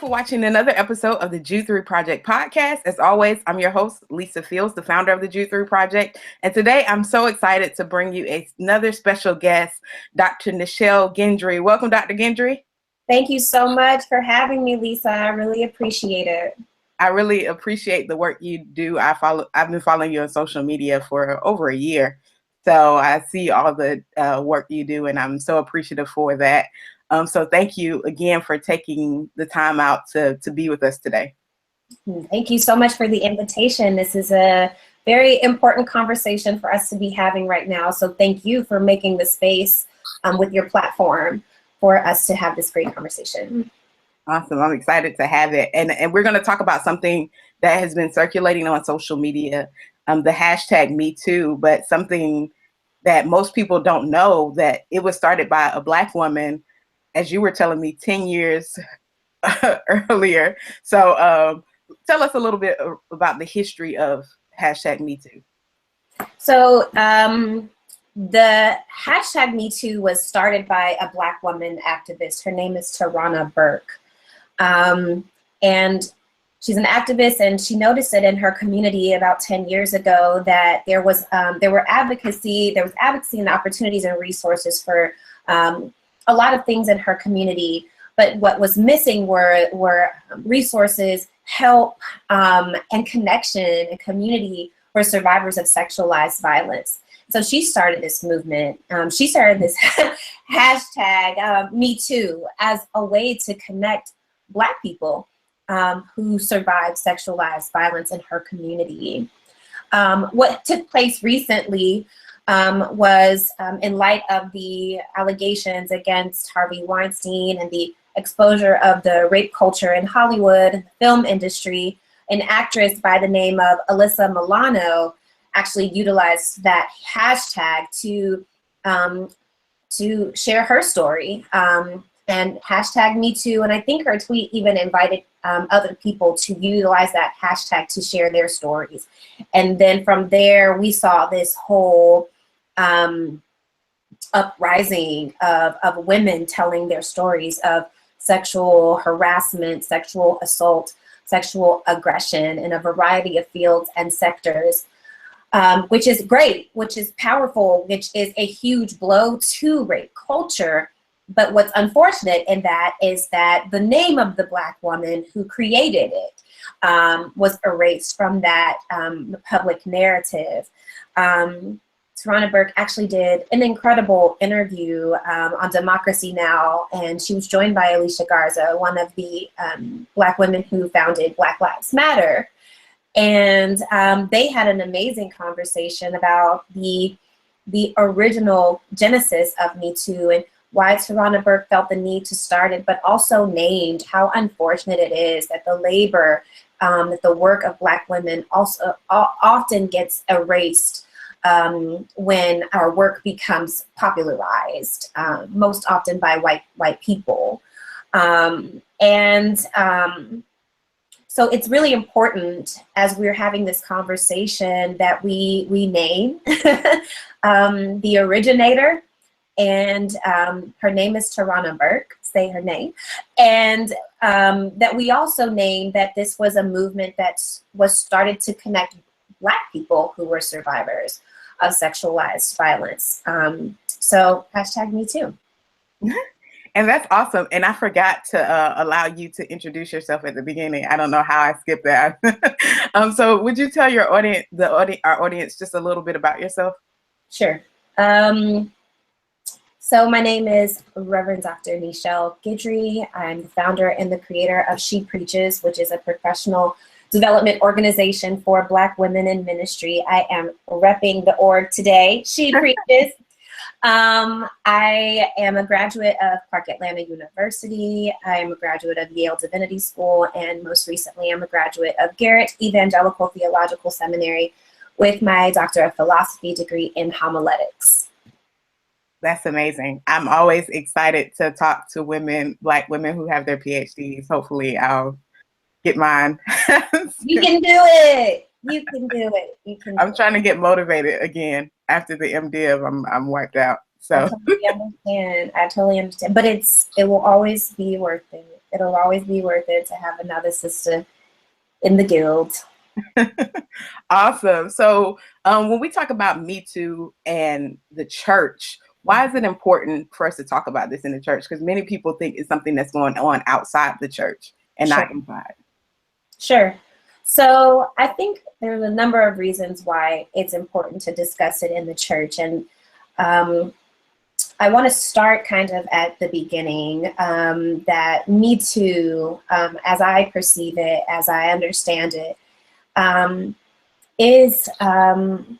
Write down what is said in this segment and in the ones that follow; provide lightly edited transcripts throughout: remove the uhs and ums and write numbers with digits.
for watching another episode of the Jude 3 Project podcast. As always, I'm your host, Lisa Fields, the founder of the Jude 3 Project. And today I'm so excited to bring you another special guest, Dr. Neichelle Guindry. Welcome, Dr. Guindry. Thank you so much for having me, Lisa. I really appreciate it. I really appreciate the work you do. I've been following you on social media for over a year. So I see all the work you do, and I'm so appreciative for that. So thank you again for taking the time out to be with us today. Thank you so much for the invitation. This is a very important conversation for us to be having right now. So thank you for making the space with your platform for us to have this great conversation. Awesome. I'm excited to have it. And we're going to talk about something that has been circulating on social media, the hashtag #MeToo, but something that most people don't know, that it was started by a Black woman, as you were telling me, 10 years earlier. So tell us a little bit about the history of hashtag #MeToo. So the hashtag #MeToo was started by a Black woman activist. Her name is Tarana Burke. And she's an activist, and she noticed it in her community about 10 years ago that there was advocacy and opportunities and resources for a lot of things in her community, but what was missing were resources, help, and connection and community for survivors of sexualized violence. So she started this movement. She started this hashtag #MeToo as a way to connect Black people who survived sexualized violence in her community. What took place recently was in light of the allegations against Harvey Weinstein and the exposure of the rape culture in Hollywood, the film industry, an actress by the name of Alyssa Milano actually utilized that hashtag to share her story. And hashtag #MeToo, and I think her tweet even invited other people to utilize that hashtag to share their stories. And then from there, we saw this whole uprising of women telling their stories of sexual harassment, sexual assault, sexual aggression in a variety of fields and sectors, which is great, which is powerful, which is a huge blow to rape culture. But what's unfortunate in that is that the name of the Black woman who created it was erased from that public narrative. Tarana Burke actually did an incredible interview on Democracy Now! And she was joined by Alicia Garza, one of the Black women who founded Black Lives Matter. And they had an amazing conversation about the original genesis of #MeToo and why Tarana Burke felt the need to start it, but also named how unfortunate it is that the labor, that the work of Black women also often gets erased when our work becomes popularized, most often by white people. So it's really important as we're having this conversation that we name the originator. And her name is Tarana Burke, say her name. And that we also name that this was a movement that was started to connect Black people who were survivors of sexualized violence. So hashtag #MeToo. And that's awesome. And I forgot to allow you to introduce yourself at the beginning. I don't know how I skipped that. So would you tell our audience just a little bit about yourself? Sure. So my name is Reverend Dr. Neichelle Guidry. I'm the founder and the creator of She Preaches, which is a professional development organization for Black women in ministry. I am repping the org today, She Preaches. I am a graduate of Clark Atlanta University. I am a graduate of Yale Divinity School, and most recently I'm a graduate of Garrett Evangelical Theological Seminary with my Doctor of Philosophy degree in homiletics. That's amazing. I'm always excited to talk to Black women who have their PhDs. Hopefully I'll get mine. You can do it. You can do it. I'm trying to get motivated again. After the MDiv, I'm wiped out. I So totally understand. I totally understand. But it will always be worth it. It'll always be worth it to have another sister in the guild. awesome. So when we talk about Me Too and the church, why is it important for us to talk about this in the church? Because many people think it's something that's going on outside the church and Sure. not inside. Sure. So I think there's a number of reasons why it's important to discuss it in the church. And I want to start kind of at the beginning, that Me Too, as I perceive it, as I understand it, is an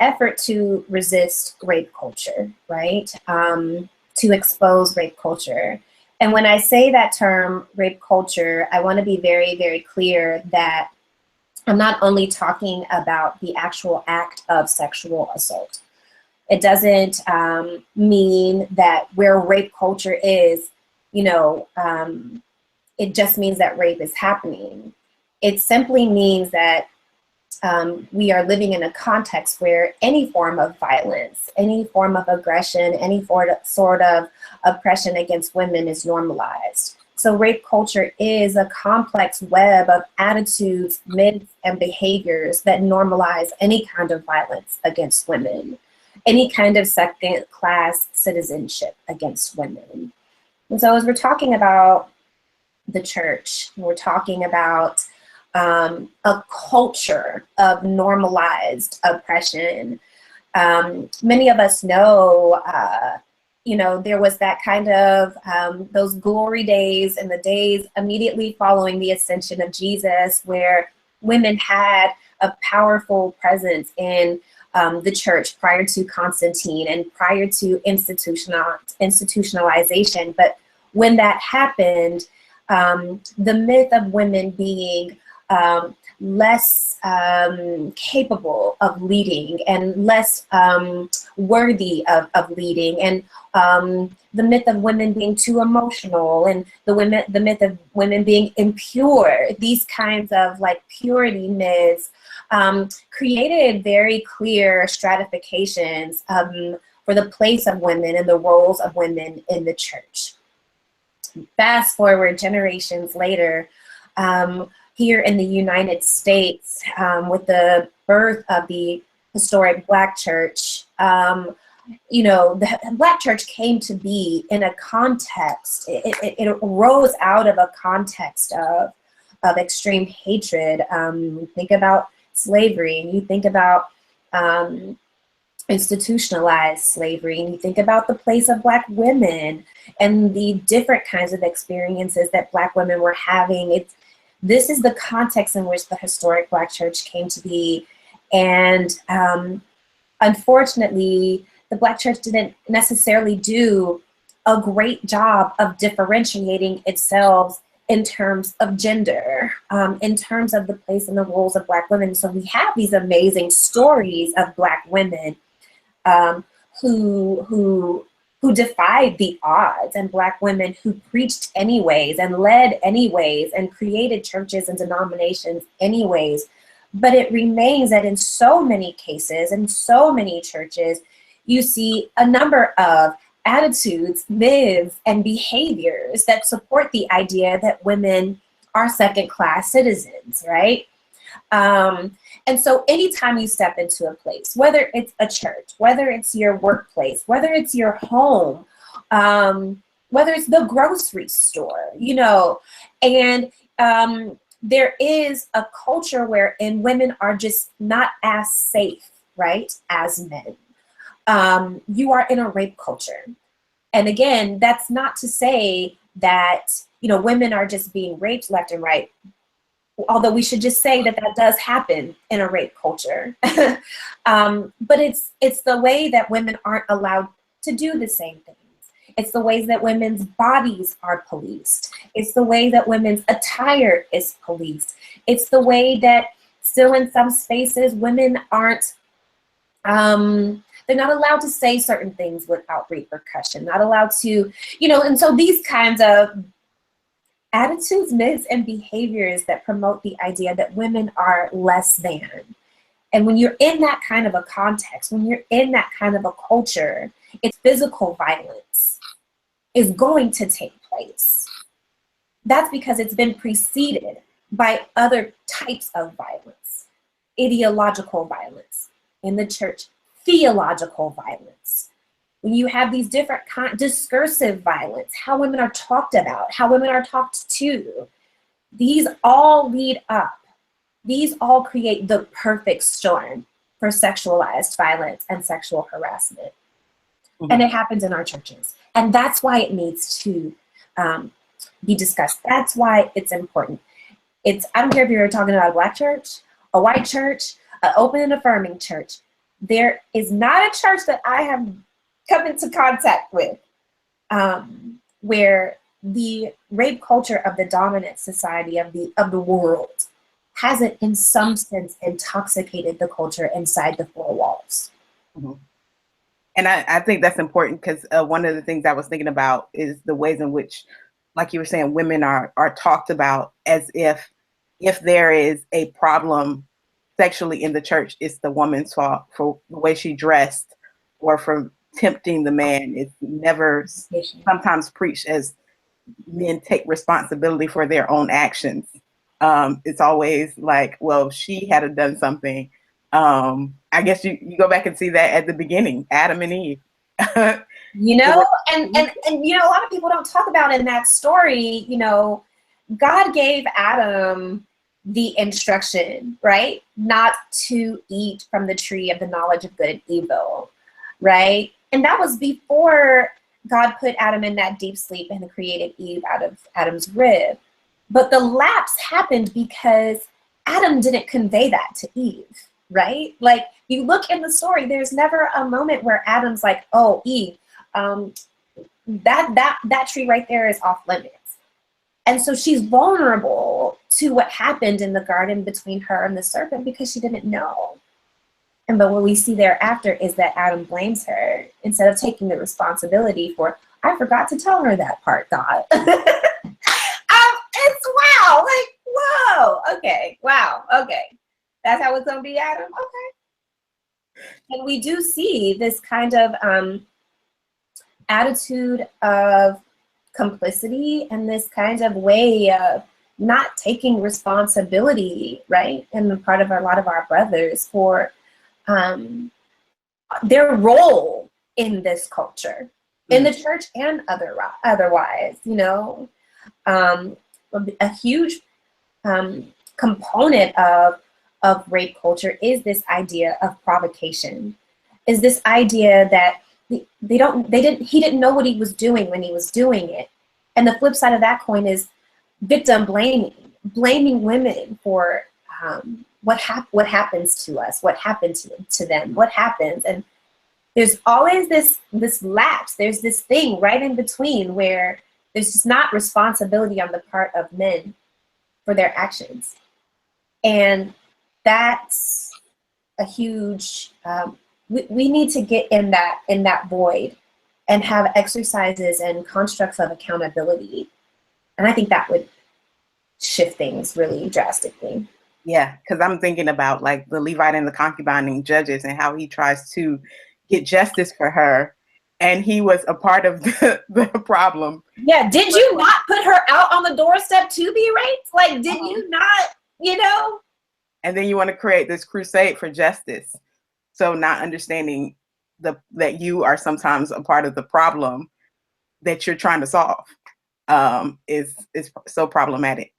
effort to resist rape culture, right? To expose rape culture. And when I say that term, rape culture, I want to be very, very clear that I'm not only talking about the actual act of sexual assault. It doesn't mean that where rape culture is, it just means that rape is happening. It simply means that we are living in a context where any form of violence, any form of aggression, any sort of oppression against women is normalized. So rape culture is a complex web of attitudes, myths, and behaviors that normalize any kind of violence against women, any kind of second-class citizenship against women. And so as we're talking about the church, we're talking about a culture of normalized oppression. Many of us know, there was that kind of, those glory days and the days immediately following the ascension of Jesus, where women had a powerful presence in the church prior to Constantine and prior to institutionalization. But when that happened, the myth of women being less capable of leading and less worthy of leading, and the myth of women being too emotional, and the myth of women being impure, these kinds of like purity myths created very clear stratifications for the place of women and the roles of women in the church. Fast forward generations later, here in the United States, with the birth of the historic Black church, the Black church came to be in a context, it arose out of a context of extreme hatred. Think about slavery, and you think about institutionalized slavery, and you think about the place of Black women and the different kinds of experiences that Black women were having. This is the context in which the historic Black church came to be. And unfortunately, the Black church didn't necessarily do a great job of differentiating itself in terms of gender, in terms of the place and the roles of Black women. So we have these amazing stories of Black women who defied the odds, and Black women who preached anyways and led anyways and created churches and denominations anyways. But it remains that in so many cases, in so many churches, you see a number of attitudes, myths, and behaviors that support the idea that women are second-class citizens, right? And so anytime you step into a place, whether it's a church, whether it's your workplace, whether it's your home, whether it's the grocery store, and there is a culture wherein women are just not as safe, right, as men. You are in a rape culture. And again, that's not to say that, women are just being raped left and right. Although we should just say that does happen in a rape culture. But it's the way that women aren't allowed to do the same things. It's the ways that women's bodies are policed. It's the way that women's attire is policed. It's the way that still in some spaces women aren't, they're not allowed to say certain things without repercussion, not allowed to, and so these kinds of attitudes, myths, and behaviors that promote the idea that women are less than. And when you're in that kind of a context, when you're in that kind of a culture, it's physical violence is going to take place. That's because it's been preceded by other types of violence. Ideological violence in the church, theological violence. When you have these different discursive violence, how women are talked about, how women are talked to, these all lead up. These all create the perfect storm for sexualized violence and sexual harassment. And it happens in our churches. And that's why it needs to be discussed. That's why it's important. I don't care if you're talking about a Black church, a white church, an open and affirming church. There is not a church that I have come into contact with where the rape culture of the dominant society of the world hasn't in some sense intoxicated the culture inside the four walls. And I think that's important because one of the things I was thinking about is the ways in which, like you were saying, women are talked about as if there is a problem sexually in the church, it's the woman's fault for the way she dressed or for tempting the man. It's never sometimes preached as men take responsibility for their own actions. It's always like, well, she had to done something. I guess you go back and see that at the beginning, Adam and Eve. You know, and you know, a lot of people don't talk about in that story, you know, God gave Adam the instruction, right? Not to eat from the tree of the knowledge of good and evil, right? And that was before God put Adam in that deep sleep and created Eve out of Adam's rib. But the lapse happened because Adam didn't convey that to Eve, right? Like, you look in the story, there's never a moment where Adam's like, oh, Eve, that tree right there is off limits. And so she's vulnerable to what happened in the garden between her and the serpent because she didn't know. And but what we see thereafter is that Adam blames her instead of taking the responsibility for, I forgot to tell her that part, God. It's wow, like, whoa, okay, wow, okay. That's how it's gonna be, Adam, okay. And we do see this kind of attitude of complicity and this kind of way of not taking responsibility, right? And the part of a lot of our brothers for their role in this culture, in the church and otherwise, you know. A huge component of rape culture is this idea of provocation, is this idea that he didn't know what he was doing when he was doing it. And the flip side of that coin is victim blaming women for what happens to us, what happened to them, what happens. And there's always this lapse, there's this thing right in between where there's just not responsibility on the part of men for their actions. And that's a huge, we need to get in that void and have exercises and constructs of accountability. And I think that would shift things really drastically. Yeah, because I'm thinking about like the Levite and the concubining judges and how he tries to get justice for her. And he was a part of the problem. Yeah, did you not put her out on the doorstep to be raped? Like, did you not, you know? And then you want to create this crusade for justice. So not understanding that you are sometimes a part of the problem that you're trying to solve is so problematic.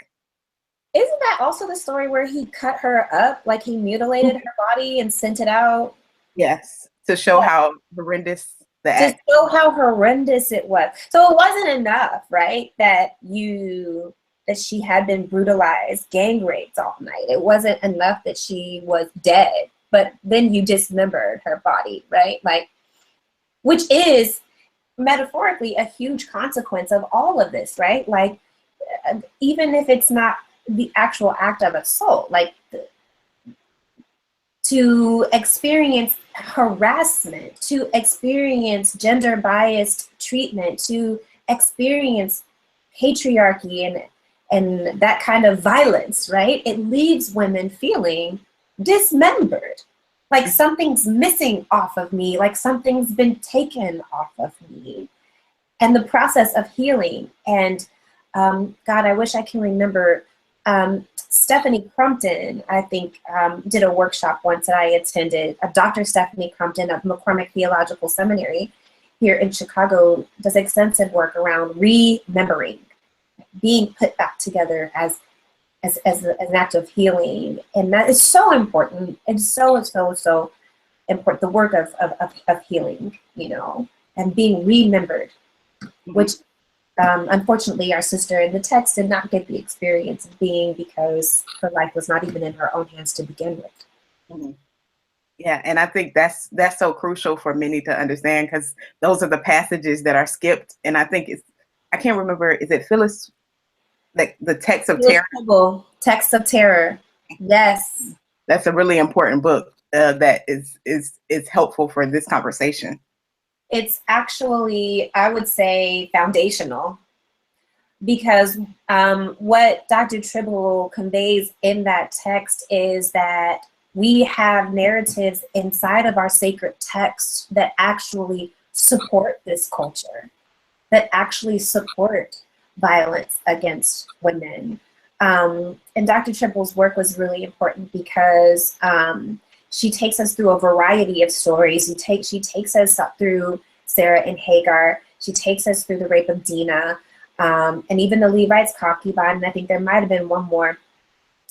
Isn't that also the story where he cut her up, like he mutilated her body and sent it out? Yes, to show how horrendous the act. To show how horrendous it was. So it wasn't enough, right? That she had been brutalized, gang raped all night. It wasn't enough that she was dead, but then you dismembered her body, right? Like, which is metaphorically a huge consequence of all of this, right? Like, even if it's not the actual act of assault, like to experience harassment, to experience gender biased treatment, to experience patriarchy and that kind of violence, right? It leaves women feeling dismembered. like something's missing off of me, like something's been taken off of me. And the process of healing. And God, I wish I can remember, Stephanie Crumpton, I think, did a workshop once that I attended. Dr. Stephanie Crumpton of McCormick Theological Seminary here in Chicago does extensive work around remembering, being put back together as an act of healing. And that is so important. It's so important, the work of healing, you know, and being remembered, which unfortunately our sister in the text did not get the experience of being, because her life was not even in her own hands to begin with. Mm-hmm. Yeah, and I think that's so crucial for many to understand, because those are the passages that are skipped. And I think I can't remember, is it Phyllis, like the text of terror? Text of Terror. Yes. That's a really important book that is helpful for this conversation. It's actually, I would say, foundational, because what Dr. Tribble conveys in that text is that we have narratives inside of our sacred texts that actually support this culture, that actually support violence against women. And Dr. Tribble's work was really important because she takes us through a variety of stories. She takes us up through Sarah and Hagar. She takes us through the rape of Dinah, and even the Levite's concubine. And I think there might have been one more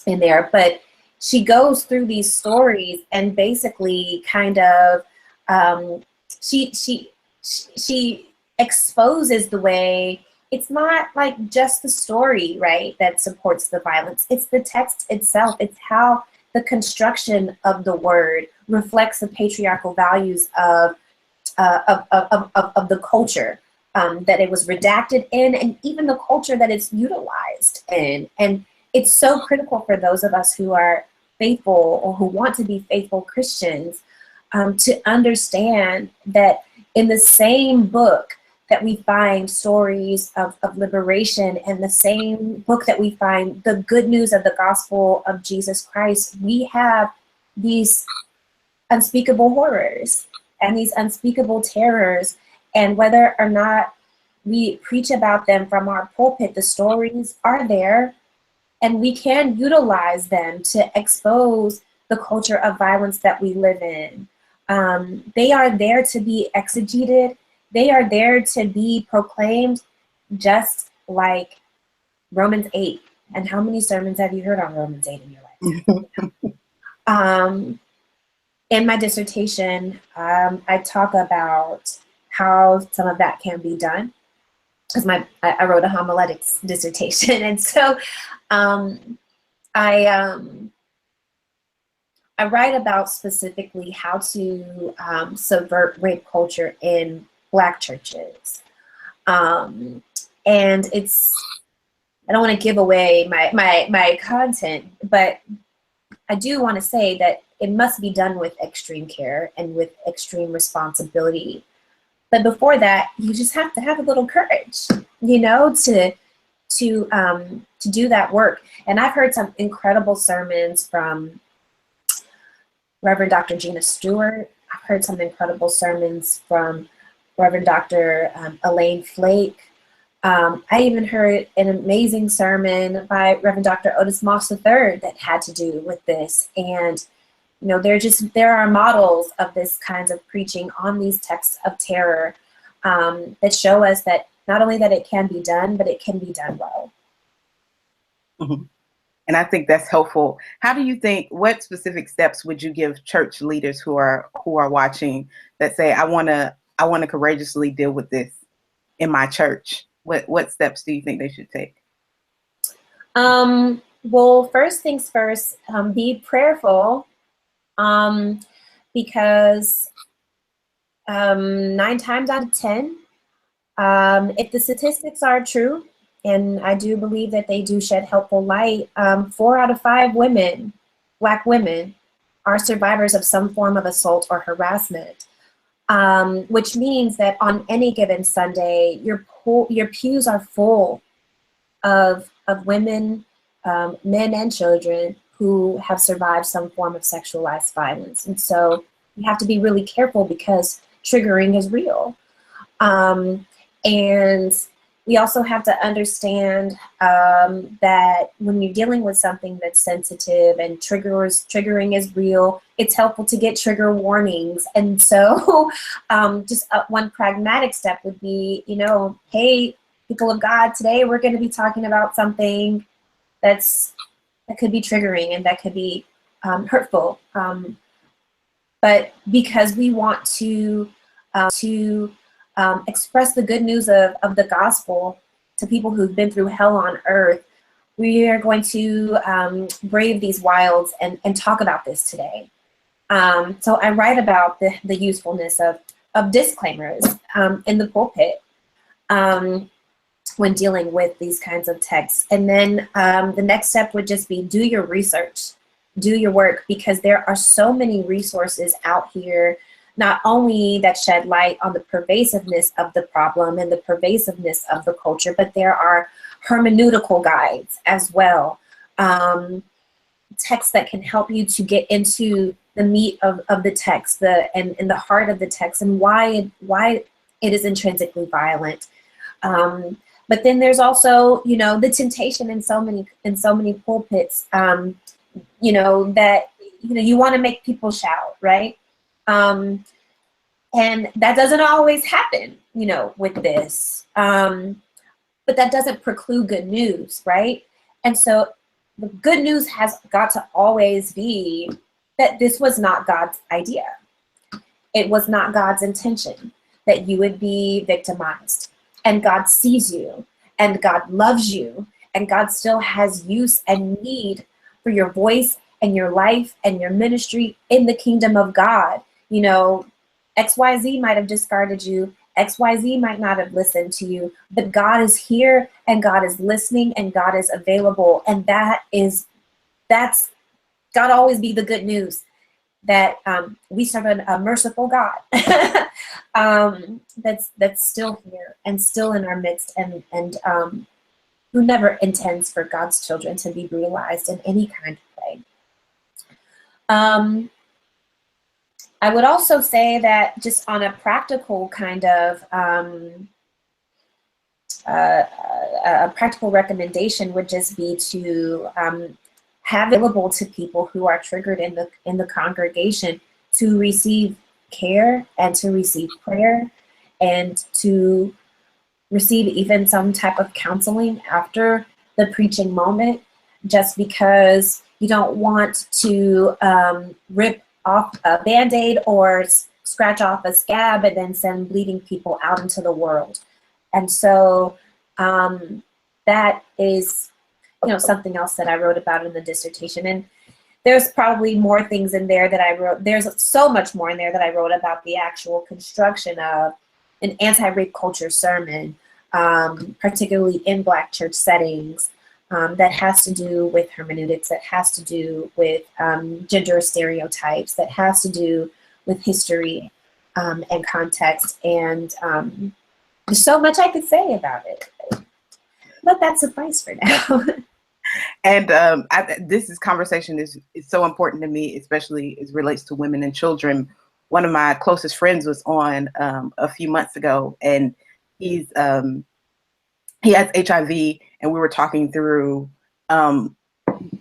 in there, but she goes through these stories and basically kind of she exposes the way it's not like just the story, right, that supports the violence. It's the text itself. It's how the construction of the word reflects the patriarchal values of the culture that it was redacted in, and even the culture that it's utilized in. And it's so critical for those of us who are faithful or who want to be faithful Christians to understand that in the same book that we find stories of liberation, and the same book that we find the good news of the gospel of Jesus Christ, we have these unspeakable horrors and these unspeakable terrors. And whether or not we preach about them from our pulpit, the stories are there, and we can utilize them to expose the culture of violence that we live in. They are there to be exegeted. They are there to be proclaimed, just like Romans 8. And how many sermons have you heard on Romans 8 in your life? In my dissertation, I talk about how some of that can be done, because I wrote a homiletics dissertation, and so I write about specifically how to subvert rape culture in Black churches, and it's, I don't want to give away my content, but I do want to say that it must be done with extreme care and with extreme responsibility. But before that, you just have to have a little courage, you know, to do that work. And I've heard some incredible sermons from Reverend Dr. Gina Stewart. I've heard some incredible sermons from Reverend Dr. Elaine Flake. I even heard an amazing sermon by Reverend Dr. Otis Moss III that had to do with this. And, you know, there are models of this kinds of preaching on these texts of terror that show us that not only that it can be done, but it can be done well. Mm-hmm. And I think that's helpful. How do you think, what specific steps would you give church leaders who are watching that say, I want to courageously deal with this in my church? What steps do you think they should take? Well, first things first, be prayerful, because 9 times out of 10, if the statistics are true, and I do believe that they do shed helpful light, 4 out of 5 women, Black women, are survivors of some form of assault or harassment, which means that on any given Sunday, your pews are full of women, men and children who have survived some form of sexualized violence. And so you have to be really careful because triggering is real. And we also have to understand that when you're dealing with something that's sensitive and triggering is real, it's helpful to get trigger warnings. And so just one pragmatic step would be, you know, hey, people of God, today we're going to be talking about something that could be triggering and that could be hurtful. But because we want to express the good news of the gospel to people who've been through hell on earth, we are going to brave these wilds and talk about this today. So I write about the usefulness of disclaimers in the pulpit when dealing with these kinds of texts. And then the next step would just be do your research, do your work, because there are so many resources out here, not only that shed light on the pervasiveness of the problem and the pervasiveness of the culture, but there are hermeneutical guides as well. Texts that can help you to get into the meat of the text, and the heart of the text, and why it is intrinsically violent. But then there's also, you know, the temptation in so many pulpits, you know, that, you know, you want to make people shout, right? And that doesn't always happen, you know, with this. But that doesn't preclude good news, right? And so the good news has got to always be that this was not God's idea. It was not God's intention that you would be victimized. And God sees you, and God loves you, and God still has use and need for your voice and your life and your ministry in the kingdom of God. You know, XYZ might have discarded you, XYZ might not have listened to you, but God is here, and God is listening, and God is available. And that's got to always be the good news, that we serve a merciful God that's still here and still in our midst, and who never intends for God's children to be brutalized in any kind of way. I would also say that just on a practical kind of a practical recommendation would just be to have available to people who are triggered in the congregation to receive care and to receive prayer and to receive even some type of counseling after the preaching moment, just because you don't want to rip off a Band-Aid or scratch off a scab and then send bleeding people out into the world. And so that is, you know, something else that I wrote about in the dissertation. And there's probably more things in there that I wrote. There's so much more in there that I wrote about the actual construction of an anti-rape culture sermon, particularly in Black church settings, that has to do with hermeneutics, that has to do with gender stereotypes, that has to do with history and context. And there's so much I could say about it. Let that suffice for now. And this conversation is so important to me, especially as it relates to women and children. One of my closest friends was on a few months ago, and he has HIV, and we were talking through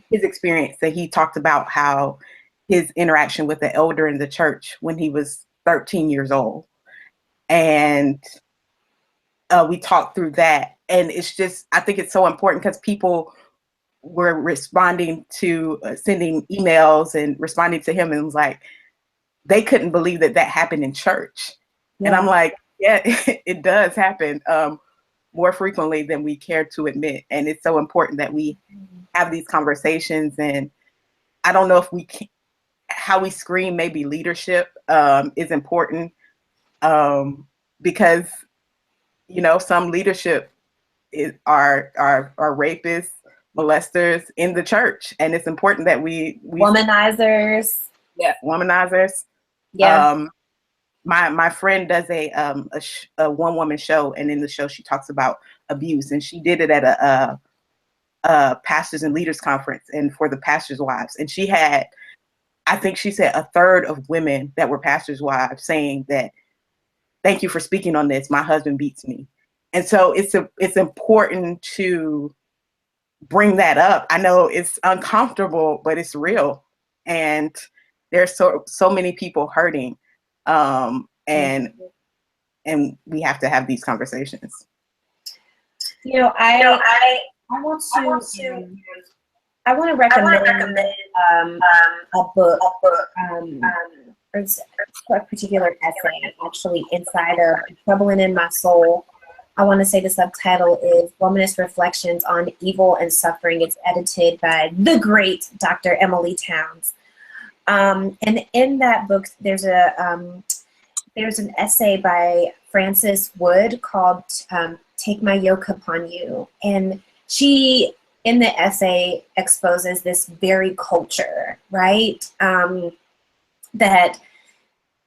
his experience. That he talked about how his interaction with the elder in the church when he was 13 years old, and we talked through that. And it's just, I think it's so important because people were responding to sending emails and responding to him, and it was like they couldn't believe that happened in church. Yeah. And I'm like, yeah, it does happen more frequently than we care to admit. And it's so important that we have these conversations. And I don't know if we can, how we scream, maybe leadership is important because, you know, some leadership are rapists, molesters in the church, and it's important that we womanizers. Yeah, womanizers. Yeah. My friend does a one woman show, and in the show she talks about abuse, and she did it at pastors and leaders conference and for the pastors' wives. And she had, I think she said, a third of women that were pastors' wives saying that, thank you for speaking on this. My husband beats me. And so it's important to bring that up. I know it's uncomfortable, but it's real. And there's so many people hurting. And we have to have these conversations. I want to recommend a book, a particular essay actually inside of Troubling in My Soul. I want to say the subtitle is Womanist Reflections on Evil and Suffering. It's edited by the great Dr. Emily Towns. And in that book, there's an essay by Frances Wood called Take My Yoke Upon You. And she, in the essay, exposes this very culture, right? That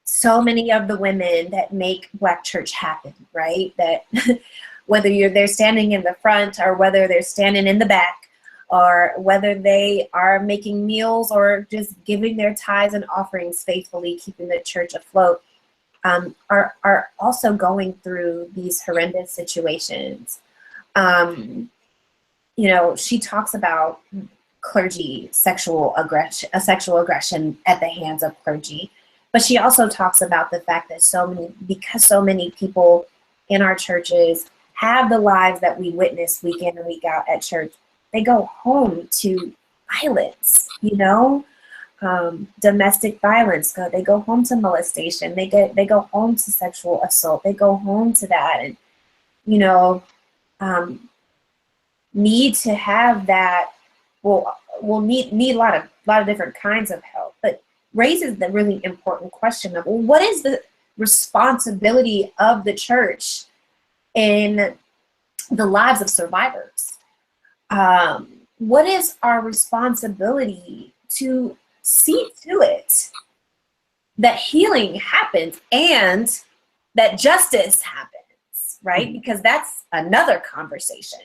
so many of the women that make Black church happen, right? That whether they're standing in the front or whether they're standing in the back or whether they are making meals or just giving their tithes and offerings faithfully, keeping the church afloat, are also going through these horrendous situations. She talks about clergy sexual aggression at the hands of clergy. But she also talks about the fact that because so many people in our churches have the lives that we witness week in and week out at church, they go home to violence, domestic violence. They go home to molestation. They go home to sexual assault. They go home to that, and need to have that. We'll need a lot of different kinds of help, but raises the really important question of, well, what is the responsibility of the church in the lives of survivors? What is our responsibility to see to it that healing happens and that justice happens, right? Because that's another conversation.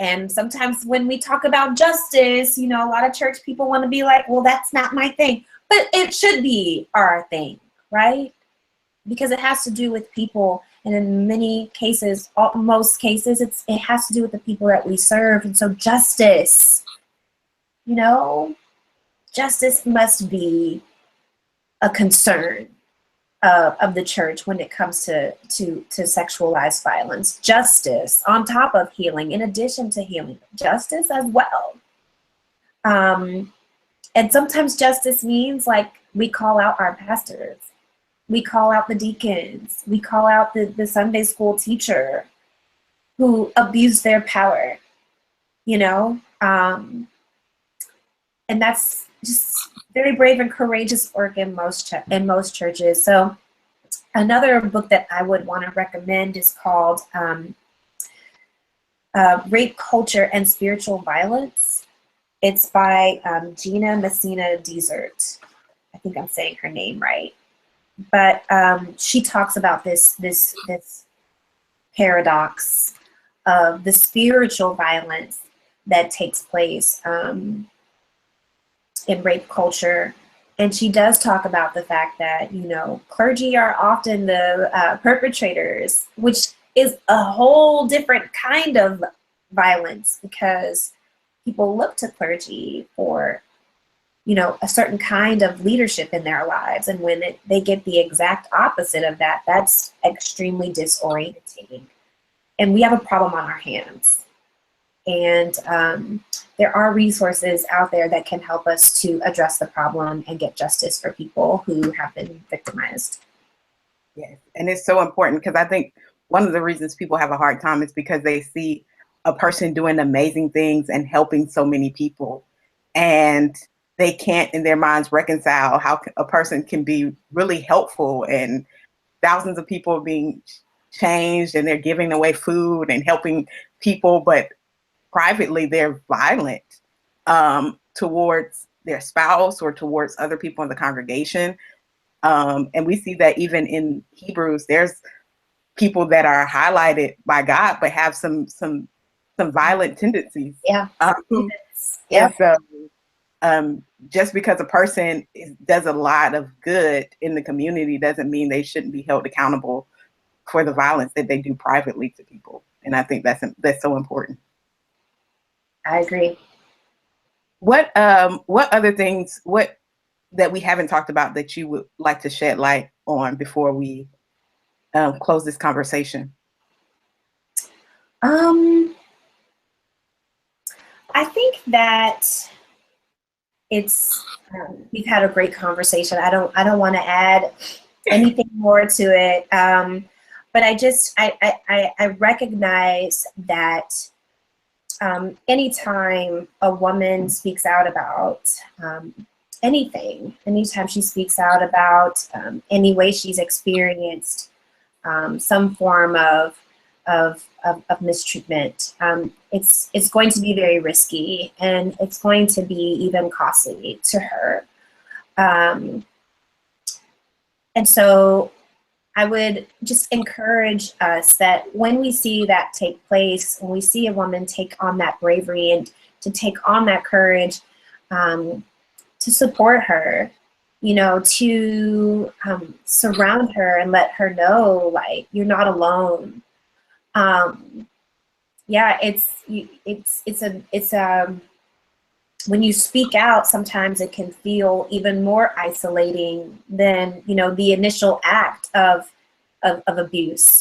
And sometimes when we talk about justice, a lot of church people want to be like, well, that's not my thing. But it should be our thing, right? Because it has to do with people. And in many cases, most cases, it has to do with the people that we serve. And so justice, justice must be a concern of the church when it comes to sexualized violence. Justice on top of healing, in addition to healing, justice as well. And sometimes justice means like we call out our pastors, we call out the deacons, we call out the Sunday school teacher who abused their power, and that's just very brave and courageous work in most churches. So another book that I would want to recommend is called Rape, Culture, and Spiritual Violence. It's by Gina Messina Desert. I think I'm saying her name right. But she talks about this paradox of the spiritual violence that takes place in rape culture. And she does talk about the fact that, clergy are often the perpetrators, which is a whole different kind of violence because people look to clergy for, a certain kind of leadership in their lives. And when they get the exact opposite of that, that's extremely disorienting. And we have a problem on our hands. And there are resources out there that can help us to address the problem and get justice for people who have been victimized. Yes, and it's so important because I think one of the reasons people have a hard time is because they see a person doing amazing things and helping so many people. And they can't in their minds reconcile how a person can be really helpful and thousands of people being changed and they're giving away food and helping people, but privately they're violent towards their spouse or towards other people in the congregation. And we see that even in Hebrews, there's people that are highlighted by God, but have some some violent tendencies. Yeah. And so just because a person does a lot of good in the community doesn't mean they shouldn't be held accountable for the violence that they do privately to people. And I think that's so important. I agree. What other things that we haven't talked about that you would like to shed light on before we close this conversation? I think that we've had a great conversation. I don't want to add anything more to it. But I recognize that anytime a woman speaks out about anything, anytime she speaks out about any way she's experienced some form of mistreatment, it's going to be very risky, and it's going to be even costly to her. And so I would just encourage us that when we see that take place, when we see a woman take on that bravery and to take on that courage, to support her, to surround her and let her know, like, you're not alone. Yeah, when you speak out, sometimes it can feel even more isolating than, the initial act of abuse.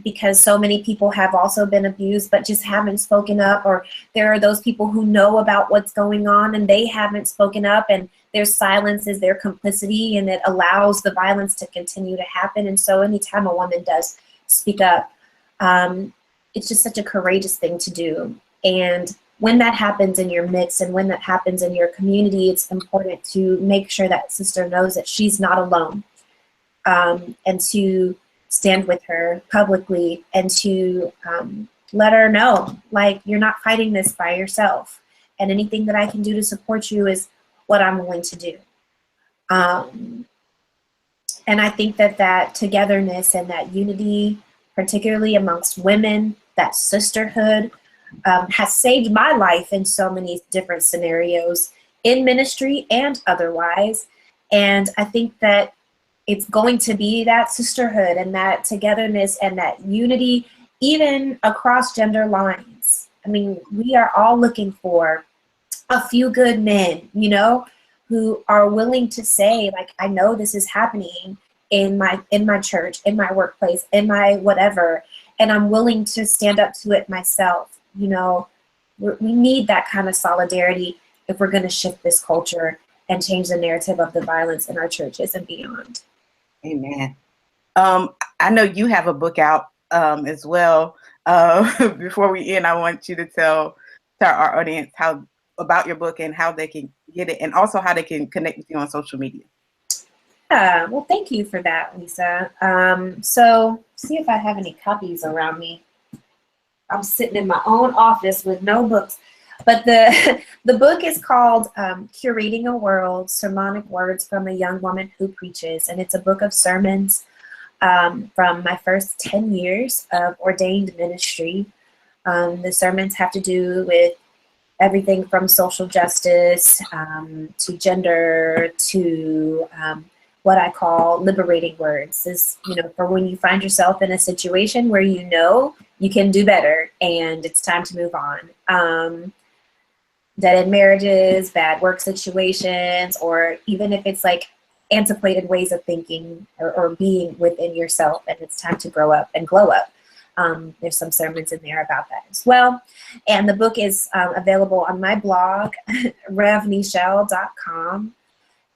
Because so many people have also been abused, but just haven't spoken up, or there are those people who know about what's going on and they haven't spoken up, and their silence is their complicity, and it allows the violence to continue to happen. And so anytime a woman does speak up, it's just such a courageous thing to do. And when that happens in your midst, and when that happens in your community, it's important to make sure that sister knows that she's not alone, and to stand with her publicly, and to let her know, like, you're not fighting this by yourself, and anything that I can do to support you is what I'm willing to do. And I think that togetherness and that unity, particularly amongst women, that sisterhood, has saved my life in so many different scenarios, in ministry and otherwise. And I think that it's going to be that sisterhood and that togetherness and that unity, even across gender lines. I mean, we are all looking for a few good men, who are willing to say, like, I know this is happening in my church, in my workplace, in my whatever, and I'm willing to stand up to it myself. We need that kind of solidarity if we're going to shift this culture and change the narrative of the violence in our churches and beyond. Amen. I know you have a book out as well. Before we end, I want you to tell our audience about your book and how they can get it, and also how they can connect with you on social media. Yeah, well, thank you for that, Lisa. So see if I have any copies around me. I'm sitting in my own office with no books. But the book is called Curating a World, Sermonic Words from a Young Woman Who Preaches. And it's a book of sermons from my first 10 years of ordained ministry. The sermons have to do with everything from social justice to gender to what I call liberating words. Is, for when you find yourself in a situation where you can do better and it's time to move on. Dead-end marriages, bad work situations, or even if it's like antiquated ways of thinking or being within yourself and it's time to grow up and glow up. There's some sermons in there about that as well. And the book is available on my blog, revneichelle.com.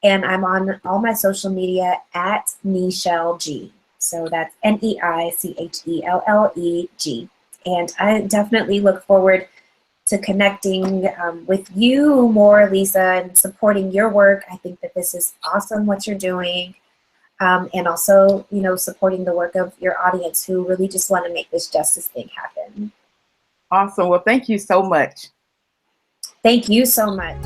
And I'm on all my social media at Neichelle G. So that's NEICHELLEG. And I definitely look forward to connecting with you more, Lisa, and supporting your work. I think that this is awesome what you're doing. And also, supporting the work of your audience who really just want to make this justice thing happen. Awesome. Well, thank you so much. Thank you so much.